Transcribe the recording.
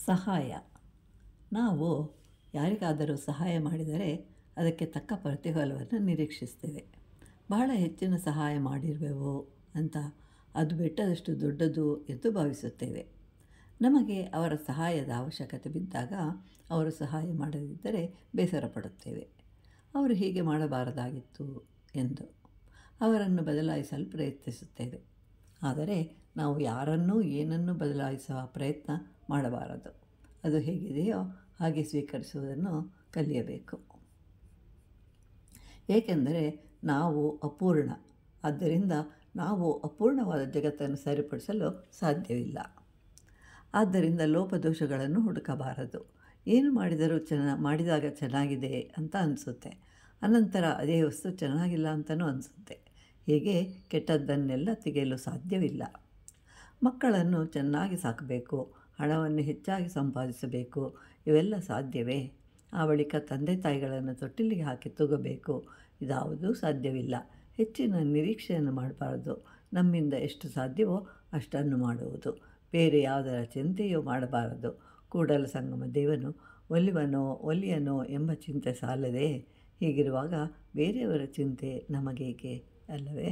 ಸಹಾಯ. ನಾವು ಯಾರಿಗಾದರೂ ಸಹಾಯ ಮಾಡಿದರೆ ಅದಕ್ಕೆ ತಕ್ಕ ಪ್ರತಿಫಲವನ್ನು ನಿರೀಕ್ಷಿಸ್ತೇವೆ. ಬಹಳ ಹೆಚ್ಚಿನ ಸಹಾಯ ಮಾಡಿರುವೆವು ಅಂತ ಅದು ಬೆಟ್ಟದಷ್ಟು ದೊಡ್ಡದು ಎಂದು ಭಾವಿಸುತ್ತೇವೆ. ನಮಗೆ ಅವರ ಸಹಾಯದ ಅವಶ್ಯಕತೆ ಬಿದ್ದಾಗ ಅವರು ಸಹಾಯ ಮಾಡದಿದ್ದರೆ ಬೇಸರ ಪಡುತ್ತೇವೆ. ಅವರು ಹೀಗೆ ಮಾಡಬಾರದಾಗಿತ್ತು ಎಂದು ಅವರನ್ನು ಬದಲಾಯಿಸಲು ಪ್ರಯತ್ನಿಸುತ್ತೇವೆ. ಆದರೆ ನಾವು ಯಾರನ್ನೂ ಏನನ್ನೂ ಬದಲಾಯಿಸುವ ಪ್ರಯತ್ನ ಮಾಡಬಾರದು. ಅದು ಹೇಗಿದೆಯೋ ಹಾಗೆ ಸ್ವೀಕರಿಸುವುದನ್ನು ಕಲಿಯಬೇಕು. ಏಕೆಂದರೆ ನಾವು ಅಪೂರ್ಣ. ಆದ್ದರಿಂದ ನಾವು ಅಪೂರ್ಣವಾದ ಜಗತ್ತನ್ನು ಸರಿಪಡಿಸಲು ಸಾಧ್ಯವಿಲ್ಲ. ಆದ್ದರಿಂದ ಲೋಪದೋಷಗಳನ್ನು ಹುಡುಕಬಾರದು. ಏನು ಮಾಡಿದರೂ ಮಾಡಿದಾಗ ಚೆನ್ನಾಗಿದೆ ಅಂತ ಅನಿಸುತ್ತೆ, ಅನಂತರ ಅದೇ ವಸ್ತು ಚೆನ್ನಾಗಿಲ್ಲ ಅಂತಲೂ ಅನಿಸುತ್ತೆ. ಹೀಗೆ ಕೆಟ್ಟದ್ದನ್ನೆಲ್ಲ ತೆಗೆಯಲು ಸಾಧ್ಯವಿಲ್ಲ. ಮಕ್ಕಳನ್ನು ಚೆನ್ನಾಗಿ ಸಾಕಬೇಕು, ಹಣವನ್ನು ಹೆಚ್ಚಾಗಿ ಸಂಪಾದಿಸಬೇಕು, ಇವೆಲ್ಲ ಸಾಧ್ಯವೇ? ಆ ಬಳಿಕ ತಂದೆ ತಾಯಿಗಳನ್ನು ತೊಟ್ಟಿಲಿಗೆ ಹಾಕಿ ತೂಗಬೇಕು, ಇದಾವುದೂ ಸಾಧ್ಯವಿಲ್ಲ. ಹೆಚ್ಚಿನ ನಿರೀಕ್ಷೆಯನ್ನು ಮಾಡಬಾರದು. ನಮ್ಮಿಂದ ಎಷ್ಟು ಸಾಧ್ಯವೋ ಅಷ್ಟನ್ನು ಮಾಡುವುದು, ಬೇರೆ ಯಾವುದರ ಚಿಂತೆಯೂ ಮಾಡಬಾರದು. ಕೂಡಲ ಸಂಗಮ ದೇವನು ಒಲಿಯನೋ ಎಂಬ ಚಿಂತೆ ಸಾಲದೆ. ಹೀಗಿರುವಾಗ ಬೇರೆಯವರ ಚಿಂತೆ ನಮಗೇಕೆ ಅಲ್ಲವೇ?